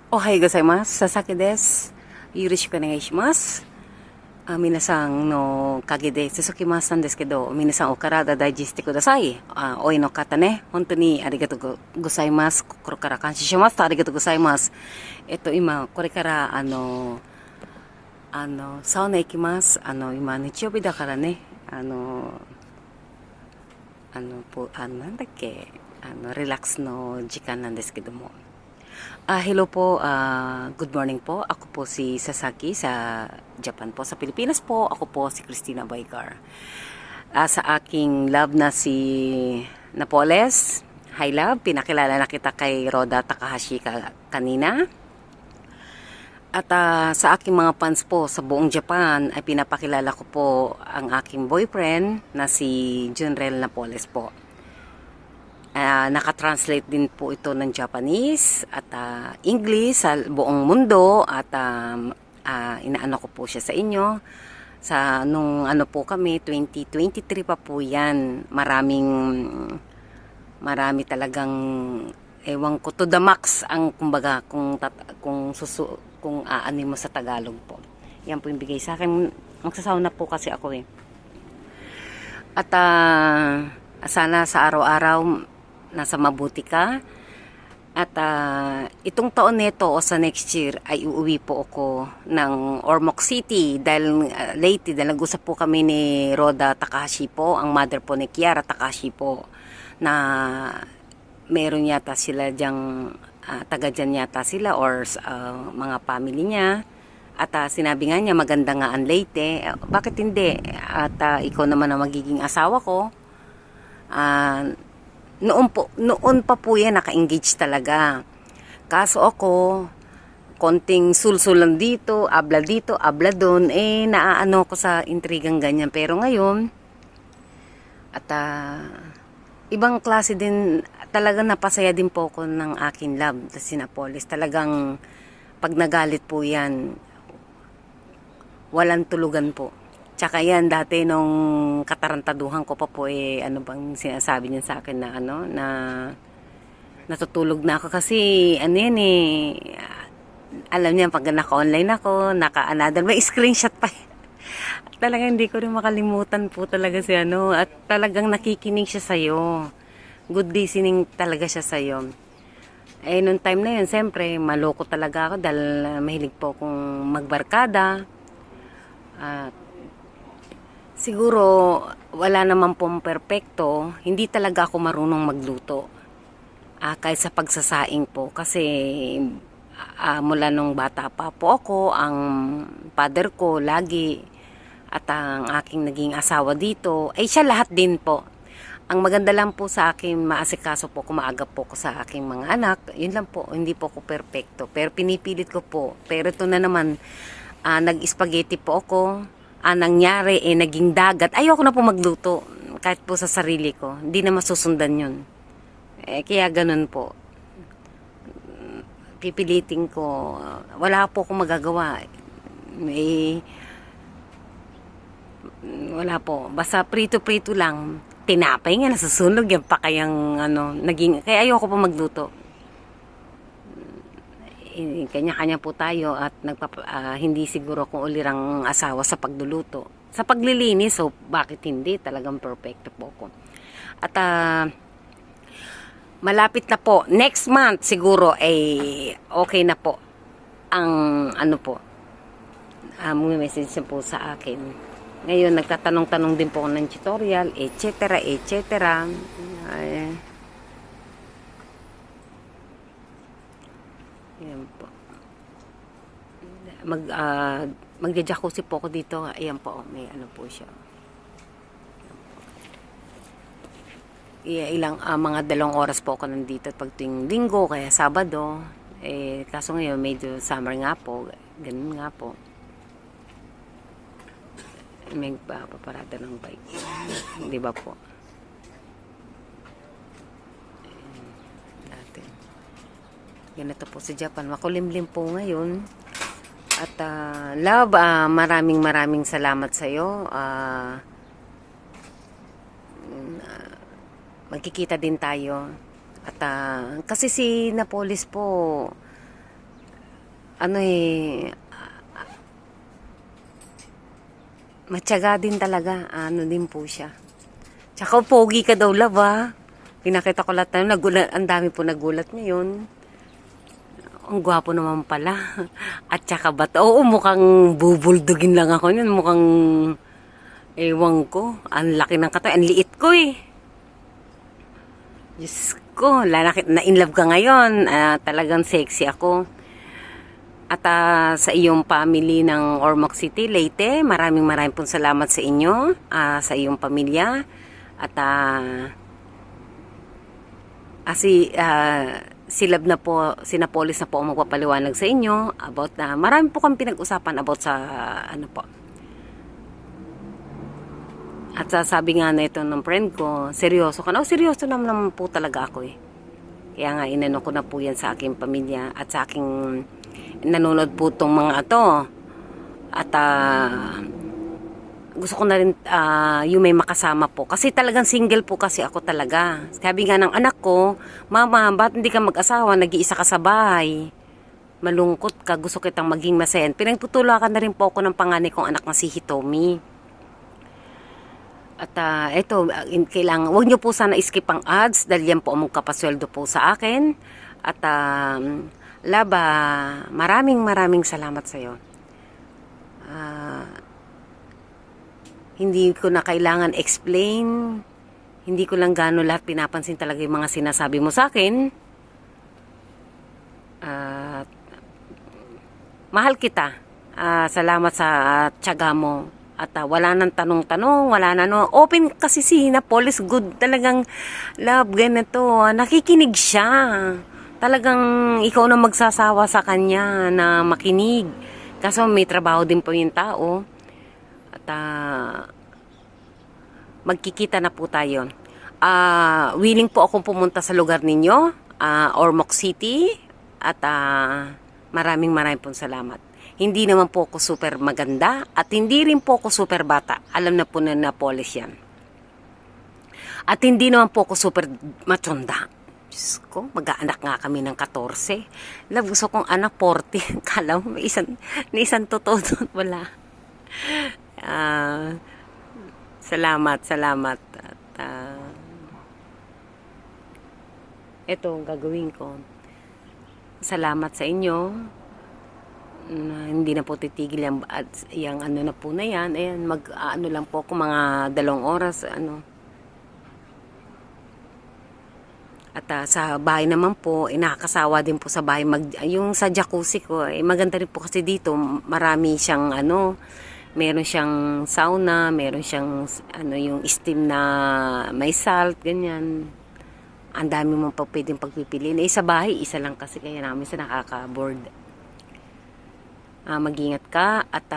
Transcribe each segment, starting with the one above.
おはようございます。佐々木です。よろしくお願いします。皆さんのおかげで続きましたんですけど、皆さんお体大事にしてください。おいの方ね、本当にありがとうございます。心から感謝します。ありがとうございます。今、これから、サウナ行きます。今、日曜日だからね、なんだっけ、リラックスの時間なんですけども。Hello po, good morning po. Ako po si Sasaki sa Japan po. Sa Pilipinas po, ako po si Christina Baygar. Sa aking love na si Napoles, hi love, pinakilala na kita kay Roda Takahashi kanina. At sa aking mga fans po sa buong Japan ay pinapakilala ko po ang aking boyfriend na si Junrel Napoles po. Naka-translate din po ito ng Japanese at English sa buong mundo at inaano ko po siya sa inyo. Nung ano po kami, 2023 pa po yan. Marami talagang ewan ko to the max ang kumbaga kung aani mo sa Tagalog po. Yan po yung bigay sa akin. Magsasauna po kasi ako eh. At sana sa araw-araw nasa mabuti ka. At itong taon nito o sa next year ay uuwi po ako ng Ormoc City dahil lately dahil nag-usap po kami ni Roda Takahashi po, ang mother po ni Kiara Takahashi po, na meron yata sila diyang taga dyan yata sila or mga family niya. At sinabi nga niya maganda nga ang Leyte. Bakit hindi? At ikaw naman ang magiging asawa ko. Noon pa po yan, naka-engage talaga. Kaso ako, konting sulsulan dito, abla doon, naaano ko sa intrigang ganyan. Pero ngayon, at ibang klase din, talagang napasaya din po ako ng aking love, si Napoles. Talagang, pag nagalit po yan, walang tulugan po. Tsaka yan, dati nung katarantaduhan ko pa po ano bang sinasabi niya sa akin na na natutulog na ako kasi yan alam niya pag naka-online ako, naka-another, may screenshot pa. Talagang hindi ko rin makalimutan po talaga si at talagang nakikinig siya sa'yo. Good listening talaga siya sa'yo. Nung time na yun, siyempre, maloko talaga ako dahil mahilig po akong magbarkada. Siguro, wala naman pong perpekto. Hindi talaga ako marunong magluto. Kahit sa pagsasaing po. Kasi, mula nung bata pa po ako, ang father ko lagi, at ang aking naging asawa dito, ay siya lahat din po. Ang maganda lang po sa akin, maasikaso po, kumaagap po ko sa aking mga anak. Yun lang po, hindi po ako perpekto. Pero pinipilit ko po. Pero ito na naman, nag-spaghetti po ako. Nangyari naging dagat. Ayoko na po magluto kahit po sa sarili ko. Hindi na masusundan yun. Kaya ganun po. Pipilitin ko. Wala po akong magagawa. Wala po. Basta prito-prito lang. Tinapay nga nasusunog yan pa kayang naging. Kaya ayoko po magluto. Kanya-kanya po tayo at hindi siguro kung ulirang asawa sa pagluluto. Sa paglilinis, so bakit hindi? Talagang perfecto po ko. At malapit na po. Next month siguro okay na po. Ang po. Message na po sa akin. Ngayon, nagtatanong-tanong din po ako ng tutorial, etc. Ayan po. Magja-jacuzzi po ako dito. Ayan po, may po siya. Mga 2 oras po ako nandito pag tuwing linggo, kaya Sabado. Kaso ngayon, medyo summer nga po. Ganun nga po. May paparada ng bike. Di ba po? Ganito po sa Japan. Makulimlim po ngayon. At love, maraming salamat sa iyo. Magkikita din tayo. At kasi si Napoles po, ano eh, matyaga din talaga. Ano din po siya. Tsaka pogi ka daw, love, ah. Pinakita ko lahat na nagulat, ang dami po nagulat ngayon. Ang gwapo naman pala. At tsaka ba't, oo, mukhang bubuldugin lang ako yun. Mukhang, ewan ko, ang laki ng katawan, ang liit ko eh. Diyos ko, na-inlove ka ngayon. Talagang sexy ako. At sa iyong family ng Ormoc City, Leyte, maraming pong salamat sa inyo, sa iyong pamilya. At si Lab na po, si Napolis na po ang magpapaliwanag sa inyo about na marami po kami pinag-usapan about sa ano po. At sabi nga na ito ng friend ko, seryoso ka na? Oh, seryoso naman po talaga ako eh. Kaya nga inano ko na po yan sa aking pamilya at sa aking nanonood po itong mga ito. At gusto ko na rin yung may makasama po. Kasi talagang single po kasi ako talaga. Sabi nga ng anak ko, Mama, ba't hindi ka mag-asawa? Nag-iisa ka sa bahay. Malungkot ka, gusto kitang maging masaya. Pinagtutulakan na rin po ako ng panganay kong anak na si Hitomi. At ito, kailangan, huwag nyo po sana skip ang ads dahil yan po ang magkapasweldo po sa akin. At Laba, maraming salamat sa iyo. Hindi ko na kailangan explain. Hindi ko lang gano'n lahat pinapansin talaga yung mga sinasabi mo sa akin. Mahal kita. Salamat sa tiyaga mo. At wala nang tanong-tanong, wala na no. Open kasi si Napolis, good talagang love, ganito. Nakikinig siya. Talagang ikaw na magsasawa sa kanya na makinig. Kaso may trabaho din po yung tao. At magkikita na po tayo. Willing po akong pumunta sa lugar ninyo, Ormoc City. At maraming pong salamat. Hindi naman po ako super maganda at hindi rin po ako super bata. Alam na po na Napolis yan. At hindi naman po ako super matunda. Diyos ko, mag-aanak nga kami ng 14. Love, gusto kong anak 40. Kala mo, may isang totoo doon. Wala. Salamat. At ito ang gagawin ko. Salamat sa inyo. Hindi na po titigil yung ano na po na yan. Ayan, ano lang po ako mga 2 oras. At sa bahay naman po, nakakasawa din po sa bahay. Yung sa jacuzzi ko, maganda rin po kasi dito. Marami siyang meron siyang sauna, meron siyang yung steam na may salt, ganyan. Ang dami mong pa pwedeng pagpipiliin. Sa bahay, isa lang kasi kaya namin sa nakaka-board. Mag-ingat ka at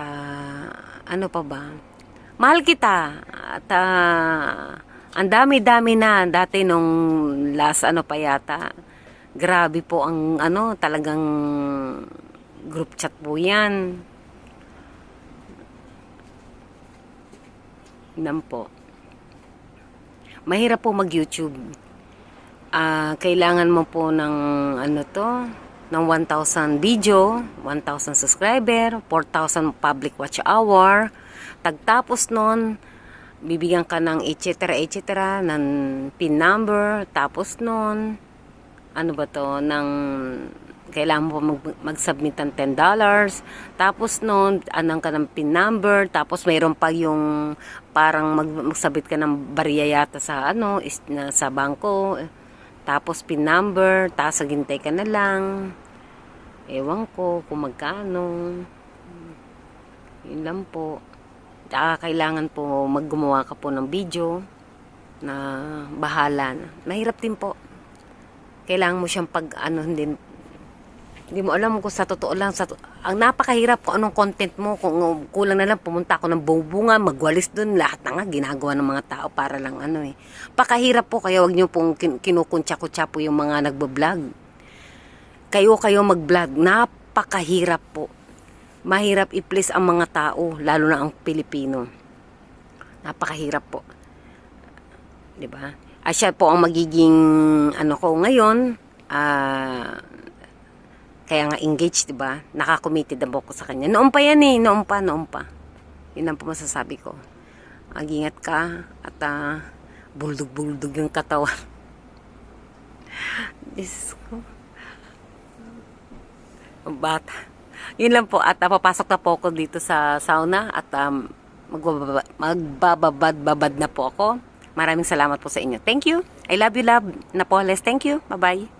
ano pa ba? Mahal kita at ang dami-dami na dati nung last pa yata. Grabe po ang talagang group chat po yan. Yan po. Mahirap po mag-YouTube. Kailangan mo po ng ng 1,000 video, 1,000 subscriber, 4,000 public watch hour. Tagtapos nun, bibigyan ka ng etc. ng PIN number. Tapos nun, kailangan mo mag-submit ng $10. Tapos nun, anong ka ng PIN number. Tapos mayroon pa yung parang magsabit ka ng barya yata sa sa bangko. Tapos PIN number, tapos naghintay ka na lang. Ewan ko kung magkano. Yun lang po. Kailangan po maggumawa ka po ng video na bahala na. Mahirap din po. Kailangan mo siyang hindi mo alam kung sa totoo lang. Ang napakahirap kung anong content mo. Kung kulang na lang pumunta ako ng bunga, magwalis dun. Lahat na nga ginagawa ng mga tao para lang Pakahirap po, kaya wag niyo pong kinukuntsa-kutsa po yung mga nagbablog. Kayo mag-vlog. Napakahirap po. Mahirap i-please ang mga tao, lalo na ang Pilipino. Napakahirap po. 'Di ba? Siya po ang magiging ko ngayon. Kaya nga engaged, diba? Nakakommitted na po ako sa kanya. Noon pa yan eh, noon pa. Yun ang po masasabi ko. Mag-ingat ka at buldog-buldog yung katawan. Diyos ko. Bata. Yun lang po. At papasok na po ako dito sa sauna at magbababad na po ako. Maraming salamat po sa inyo. Thank you. I love you, love. Napoles. Thank you. Bye-bye.